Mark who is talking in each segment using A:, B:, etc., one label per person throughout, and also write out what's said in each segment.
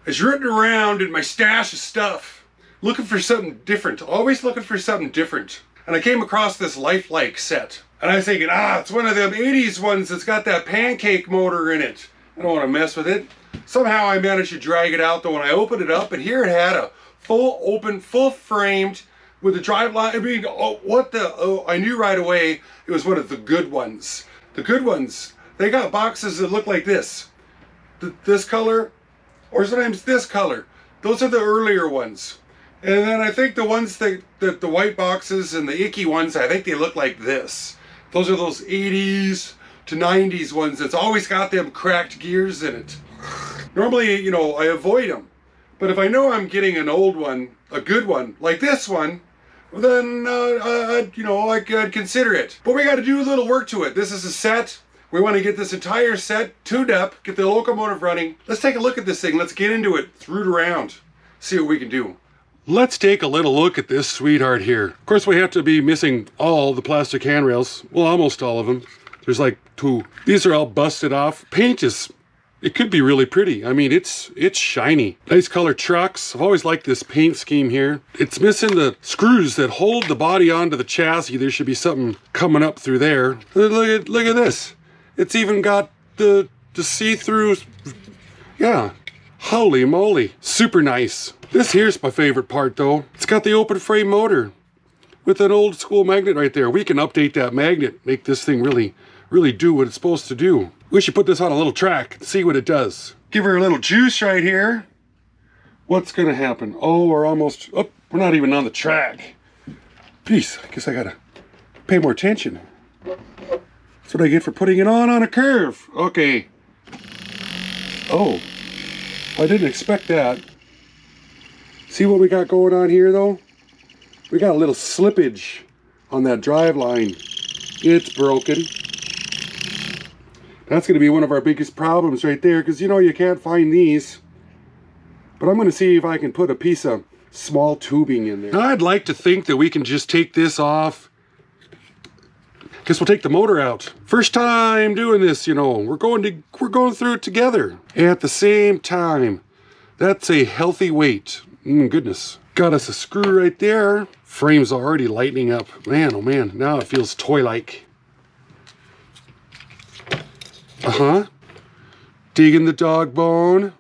A: I was rooting around in my stash of stuff, looking for something different, always looking for something different. And I came across this lifelike set. And I was thinking, it's one of them 80s ones that's got that pancake motor in it. I don't want to mess with it. Somehow I managed to drag it out though when I opened it up, and here it had a full open, full framed with a drive line. I mean, I knew right away it was one of the good ones. The good ones, they got boxes that look like this. This color, or sometimes this color. Those are the earlier ones. And then I think the ones that the white boxes and the icky ones, I think they look like this. Those are those 80s to 90s ones that's always got them cracked gears in it. Normally, you know, I avoid them. But if I know I'm getting an old one, a good one, like this one, then, I'd consider it. But we got to do a little work to it. This is a set. We want to get this entire set tuned up, get the locomotive running. Let's take a look at this thing. Let's get into it, root around, see what we can do. Let's take a little look at this sweetheart here. Of course, we have to be missing all the plastic handrails. Well, almost all of them. There's like 2. These are all busted off. Paint is, it could be really pretty. I mean, it's shiny. Nice color trucks. I've always liked this paint scheme here. It's missing the screws that hold the body onto the chassis. There should be something coming up through there. Look at this. It's even got the see-through, yeah. Holy moly, super nice. This here's my favorite part though. It's got the open frame motor with an old school magnet right there. We can update that magnet, make this thing really do what it's supposed to do. We should put this on a little track and see what it does. Give her a little juice right here. What's gonna happen? Oh, we're not even on the track. Jeez, I guess I gotta pay more attention. That's what I get for putting it on a curve. Okay. Oh. I didn't expect that. See what we got going on here though? We got a little slippage on that drive line. It's broken. That's going to be one of our biggest problems right there, because you know you can't find these. But I'm going to see if I can put a piece of small tubing in there. Now, I'd like to think that we can just take this off. Guess we'll take the motor out. First time doing this, you know. We're going through it together at the same time. That's a healthy weight. Goodness. Got us a screw right there. Frame's already lightening up. Man, oh man, now it feels toy-like. Digging the dog bone.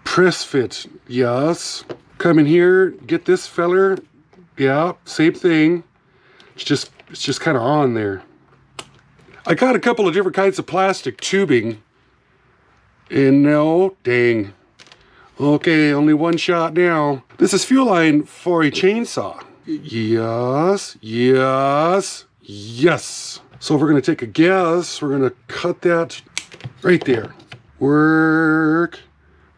A: Press fit, yes. Come in here, get this feller. Yeah, same thing. It's just kind of on there. I got a couple of different kinds of plastic tubing. And no, dang. Okay, only one shot now. This is fuel line for a chainsaw. Yes, yes, yes. So if we're gonna take a guess, we're gonna cut that right there. Work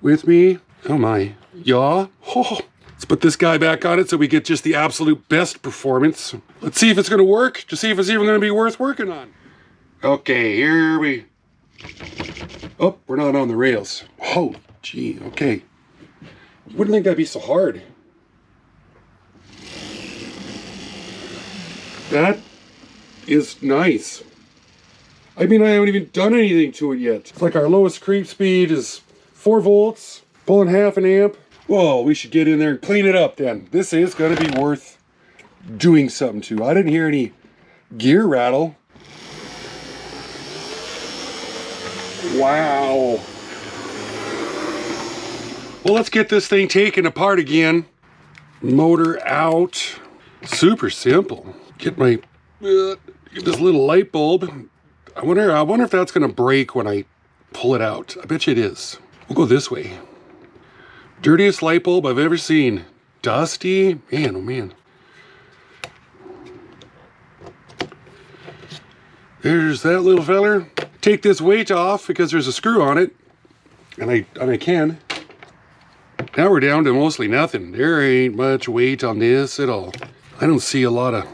A: with me. Oh my, yeah. Oh. Let's put this guy back on it so we get just the absolute best performance. Let's see if it's gonna work, to see if it's even gonna be worth working on. Okay, here we... Oh, we're not on the rails. Oh, gee, okay. Wouldn't think that'd be so hard. That is nice. I mean, I haven't even done anything to it yet. It's like our lowest creep speed is 4 volts, pulling half an amp. Whoa, we should get in there and clean it up then. This is going to be worth doing something to. I didn't hear any gear rattle. Wow. Well, let's get this thing taken apart again. Motor out. Super simple. Get my get this little light bulb. I wonder if that's going to break when I pull it out. I bet you it is. We'll go this way. Dirtiest light bulb I've ever seen. Dusty. Man, oh man. There's that little feller. Take this weight off because there's a screw on it. And I can. Now we're down to mostly nothing. There ain't much weight on this at all. I don't see a lot of...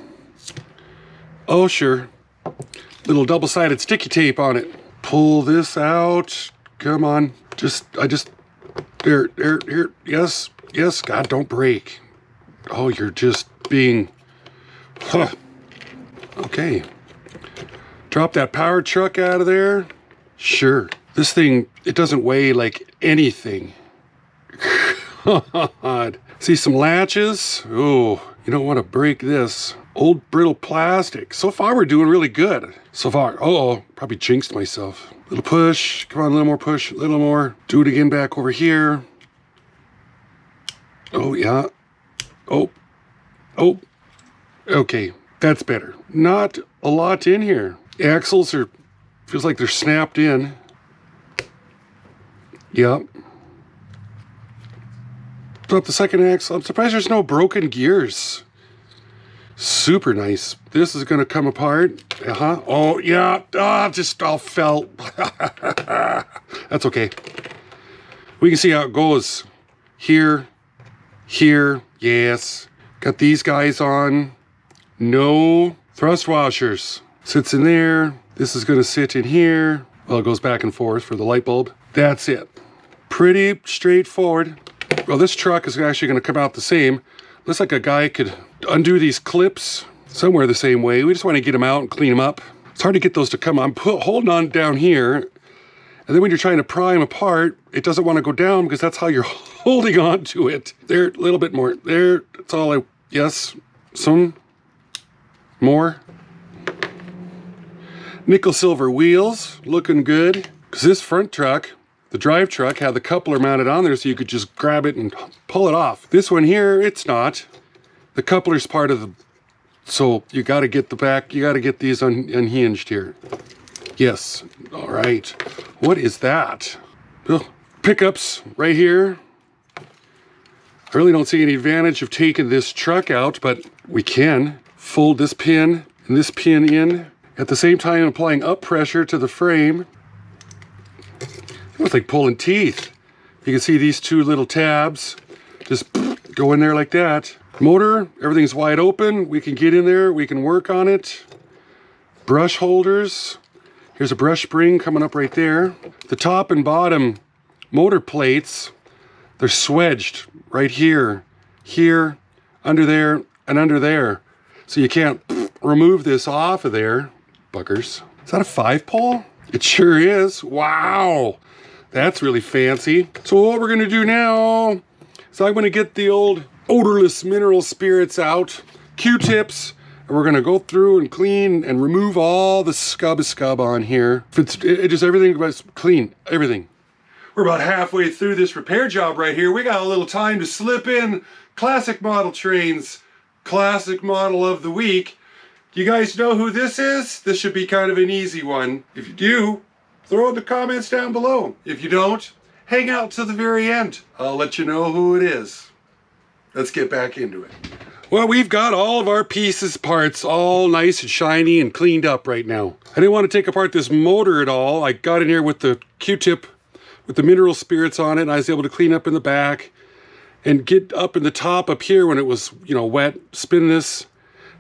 A: Oh, sure. Little double-sided sticky tape on it. Pull this out. Come on. Here. Yes. God, don't break. Oh, you're just being... Huh. Okay. Drop that power truck out of there. Sure. This thing, it doesn't weigh like anything. God. See some latches? Oh, you don't want to break this. Old brittle plastic. So far we're doing really good. So far. Uh-oh, probably jinxed myself. Little push. Come on, a little more push. A little more. Do it again back over here. Oh, yeah. Oh. Oh. Okay, that's better. Not a lot in here. Axles are, feels like they're snapped in. Yep. Up the second axle. I'm surprised there's no broken gears. Super nice. This is going to come apart. Oh, yeah. Just all fell. That's okay. We can see how it goes. Here. Here. Yes. Got these guys on. No thrust washers. Sits in there. This is going to sit in here. Well, it goes back and forth for the light bulb. That's it. Pretty straightforward. Well, this truck is actually going to come out the same. Looks like a guy could undo these clips somewhere the same way. We just want to get them out and clean them up. It's hard to get those to come on. I'm holding on down here. And then when you're trying to pry them apart, it doesn't want to go down because that's how you're holding on to it. There, a little bit more. There, that's all yes. Some more. Nickel silver wheels, looking good. Because this front truck, the drive truck, had the coupler mounted on there so you could just grab it and pull it off. This one here, it's not. The coupler's part of the, so you got to get the back, you got to get these unhinged here. Yes, all right. What is that? Oh, pickups right here. I really don't see any advantage of taking this truck out, but we can fold this pin and this pin in at the same time applying up pressure to the frame. It's like pulling teeth. You can see these two little tabs just go in there like that. Motor, everything's wide open. We can get in there, we can work on it. Brush holders. Here's a brush spring coming up right there. The top and bottom motor plates, they're swedged right here, here, under there, and under there. So you can't remove this off of there. Buggers. Is that a 5-pole? It sure is. Wow. That's really fancy. So what we're gonna do now is I'm gonna get the old odorless mineral spirits out, Q-tips, and we're gonna go through and clean and remove all the scub on here. It just everything was clean, everything. We're about halfway through this repair job right here. We got a little time to slip in classic model trains, classic model of the week. You guys know who this is? This should be kind of an easy one. If you do, throw it in the comments down below. If you don't, hang out to the very end. I'll let you know who it is. Let's get back into it. Well, we've got all of our pieces, parts, all nice and shiny and cleaned up right now. I didn't want to take apart this motor at all. I got in here with the Q-tip with the mineral spirits on it, and I was able to clean up in the back and get up in the top up here when it was, you know, wet, spin this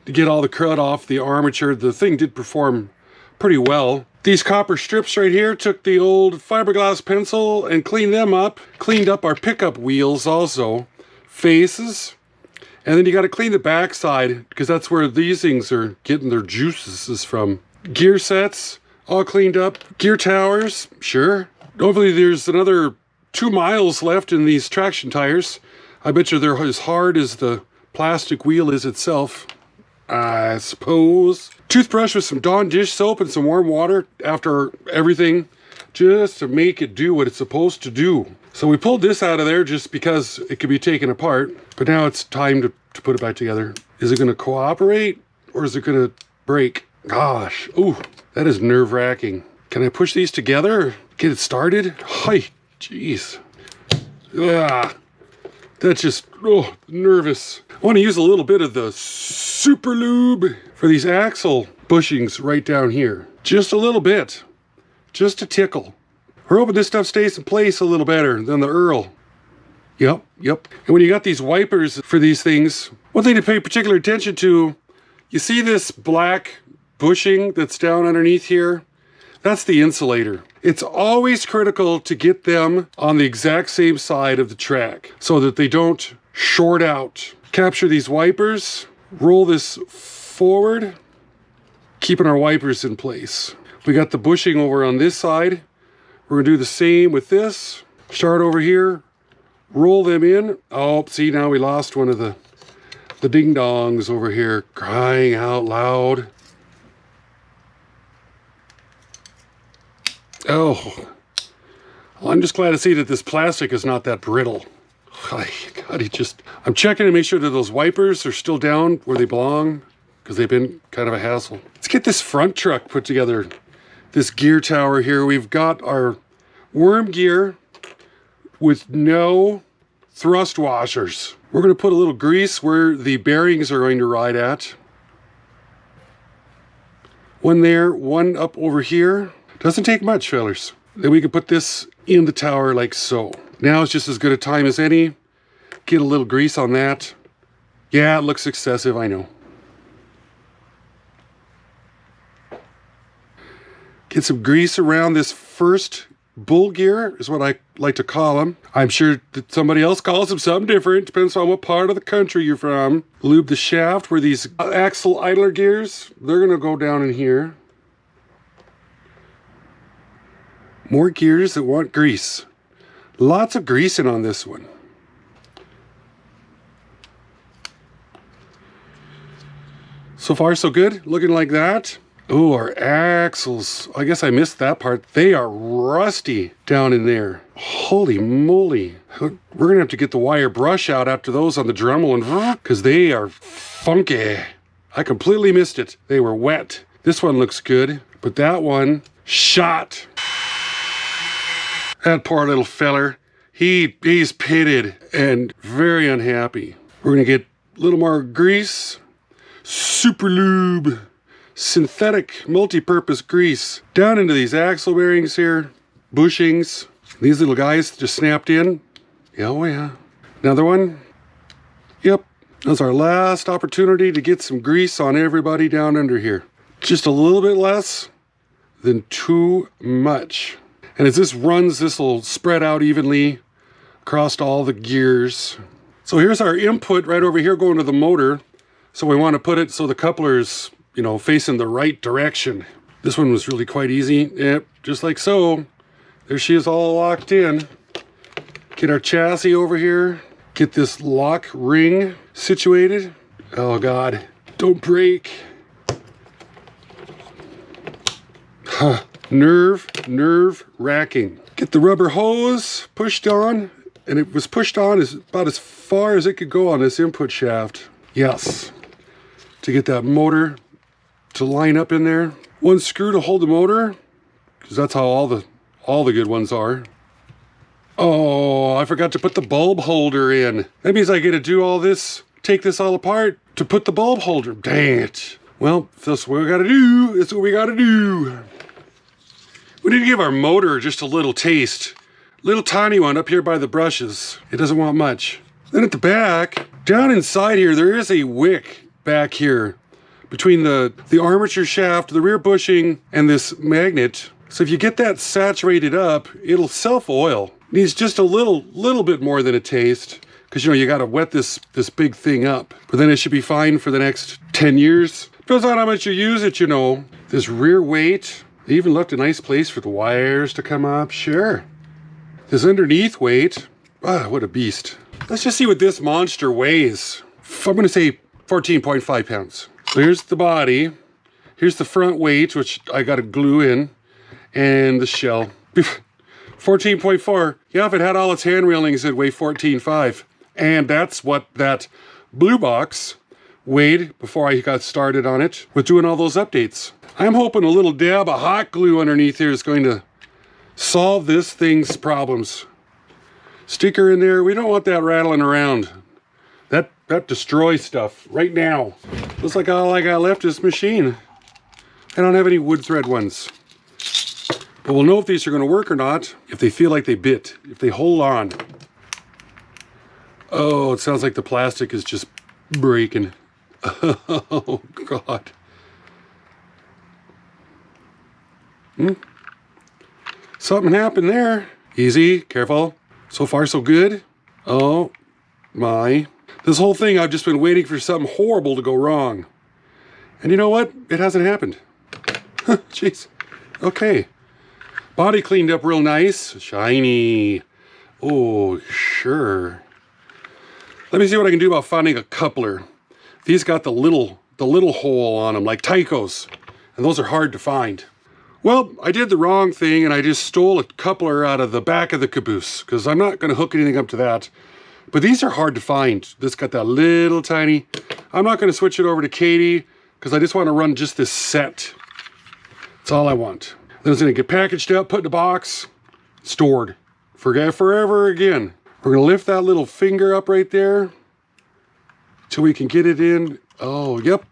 A: to get all the crud off the armature. The thing did perform pretty well. These copper strips right here, took the old fiberglass pencil and cleaned them up. Cleaned up our pickup wheels also. Faces. And then you got to clean the backside because that's where these things are getting their juices from. Gear sets, all cleaned up. Gear towers, sure. Hopefully there's another 2 miles left in these traction tires. I bet you they're as hard as the plastic wheel is itself, I suppose. Toothbrush with some Dawn dish soap and some warm water after everything, just to make it do what it's supposed to do. So we pulled this out of there just because it could be taken apart, but now it's time to put it back together. Is it gonna cooperate or is it gonna break? Gosh, ooh, that is nerve-wracking. Can I push these together? Get it started? Hi, jeez. Ah, that's just, oh, nervous. I want to use a little bit of the super lube for these axle bushings right down here. Just a little bit, just a tickle. We're hoping this stuff stays in place a little better than the Earl. Yep. And when you got these wipers for these things, one thing to pay particular attention to, you see this black bushing that's down underneath here? That's the insulator. It's always critical to get them on the exact same side of the track so that they don't short out. Capture these wipers, roll this forward, keeping our wipers in place. We got the bushing over on this side. We're gonna do the same with this. Start over here, roll them in. Oh, see, now we lost one of the ding-dongs over here, crying out loud. Oh, well, I'm just glad to see that this plastic is not that brittle. God, I'm checking to make sure that those wipers are still down where they belong, because they've been kind of a hassle. Let's get this front truck put together. This gear tower here, we've got our worm gear with no thrust washers. We're going to put a little grease where the bearings are going to ride at. One there, one up over here. Doesn't take much, fellas. Then we can put this in the tower like so. Now it's just as good a time as any. Get a little grease on that. Yeah, it looks excessive, I know. Get some grease around this first bull gear, is what I like to call them. I'm sure that somebody else calls them something different. Depends on what part of the country you're from. Lube the shaft where these axle idler gears, they're gonna go down in here. More gears that want grease. Lots of greasing on this one. So far so good, looking like that. Oh, our axles. I guess I missed that part. They are rusty down in there. Holy moly. We're gonna have to get the wire brush out after those on the Dremel, and because they are funky. I completely missed it. They were wet. This one looks good, but that one, shot. That poor little feller. He's pitted and very unhappy. We're gonna get a little more grease. Super lube. Synthetic multi-purpose grease down into these axle bearings here, bushings. These little guys just snapped in. Oh yeah. Another one. Yep. That's our last opportunity to get some grease on everybody down under here. Just a little bit less than too much. And as this runs, this will spread out evenly across all the gears. So here's our input right over here going to the motor. So we want to put it so the coupler's, you know, facing the right direction. This one was really quite easy. Yep, just like so. There she is all locked in. Get our chassis over here. Get this lock ring situated. Oh God, don't break. Huh. Nerve wracking. Get the rubber hose pushed on, and it was pushed on about as far as it could go on this input shaft. Yes, to get that motor to line up in there. One screw to hold the motor, because that's how all the good ones are. Oh, I forgot to put the bulb holder in. That means I get to do all this, take this all apart to put the bulb holder. Dang it. Well, that's what we gotta do. That's what we gotta do. We need to give our motor just a little taste. Little tiny one up here by the brushes. It doesn't want much. Then at the back, down inside here, there is a wick back here between the armature shaft, the rear bushing, and this magnet. So if you get that saturated up, it'll self-oil. Needs just a little bit more than a taste, because you know you gotta wet this big thing up. But then it should be fine for the next 10 years. Depends on how much you use it, you know. This rear weight, they even left a nice place for the wires to come up, sure. This underneath weight, ah, what a beast. Let's just see what this monster weighs. I'm gonna say 14.5 pounds. So here's the body. Here's the front weight, which I got to glue in, and the shell. 14.4. Yeah, if it had all its hand railings, it'd weigh 14.5. And that's what that blue box weighed before I got started on it with doing all those updates. I'm hoping a little dab of hot glue underneath here is going to solve this thing's problems. Stick her in there. We don't want that rattling around. That destroys stuff right now. Looks like all I got left is machine. I don't have any wood thread ones. But we'll know if these are going to work or not if they feel like they bit, if they hold on. Oh, it sounds like the plastic is just breaking. Oh, God. Something happened there. Easy, careful. So far, so good. Oh, my. This whole thing, I've just been waiting for something horrible to go wrong. And you know what? It hasn't happened. Jeez. Okay. Body cleaned up real nice. Shiny. Oh, sure. Let me see what I can do about finding a coupler. These got the little hole on them, like Tyco's, and those are hard to find. Well, I did the wrong thing, and I just stole a coupler out of the back of the caboose, because I'm not going to hook anything up to that. But these are hard to find. This got that little tiny. I'm not going to switch it over to Katie, because I just want to run just this set. That's all I want. Then it's going to get packaged up, put in a box, stored. Forget forever again. We're going to lift that little finger up right there till we can get it in. Oh, yep.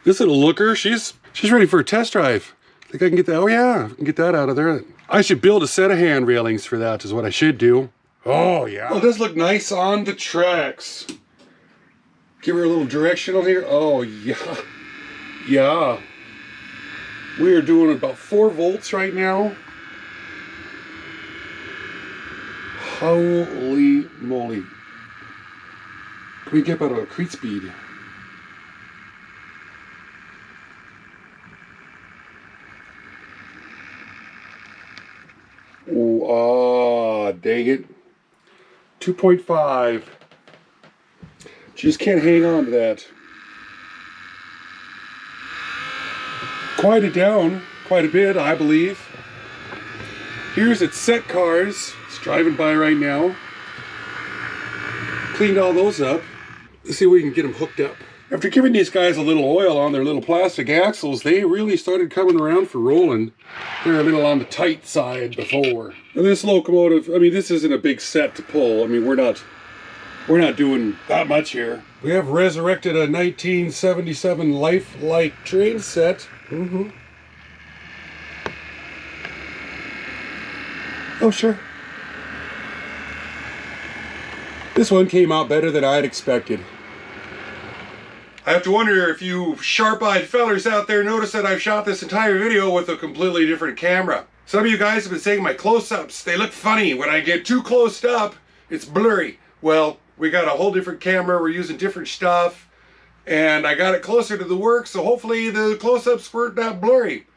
A: This little looker, she's ready for a test drive. I think I can get that. Oh yeah, I can get that out of there. I should build a set of hand railings for that is what I should do. Oh yeah. Oh, it does look nice on the tracks. Give her a little directional here. Oh yeah. Yeah. We are doing about 4 volts right now. Holy moly. Can we get about a crete speed? Oh, dang it. 2.5. Just can't hang on to that. Quieted down quite a bit, I believe. Here's its set cars. It's driving by right now. Cleaned all those up. Let's see if we can get them hooked up. After giving these guys a little oil on their little plastic axles, they really started coming around for rolling. They're a little on the tight side before. And this locomotive, I mean, this isn't a big set to pull. I mean, we're not doing that much here. We have resurrected a 1977 Like train set. Oh, sure. This one came out better than I had expected. I have to wonder if you sharp-eyed fellers out there notice that I've shot this entire video with a completely different camera. Some of you guys have been saying my close-ups, they look funny. When I get too close up, it's blurry. Well, we got a whole different camera, we're using different stuff, and I got it closer to the work, so hopefully the close-ups weren't that blurry.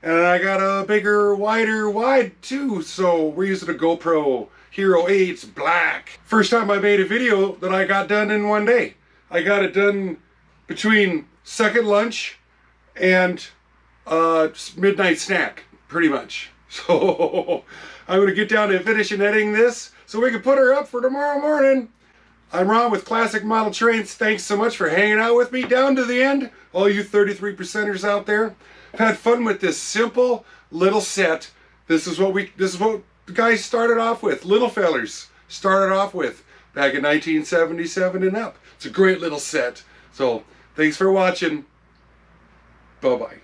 A: And I got a bigger, wider wide too, so we're using a GoPro Hero 8 Black. First time I made a video that I got done in one day. I got it done between second lunch and midnight snack, pretty much. So I'm gonna get down and finish and editing this so we can put her up for tomorrow morning. I'm Ron with Classic Model Trains. Thanks so much for hanging out with me down to the end, all you 33%ers out there. I've had fun with this simple little set. This is what the guys started off with. Little fellers started off with back in 1977 and up. It's a great little set. So thanks for watching. Bye-bye.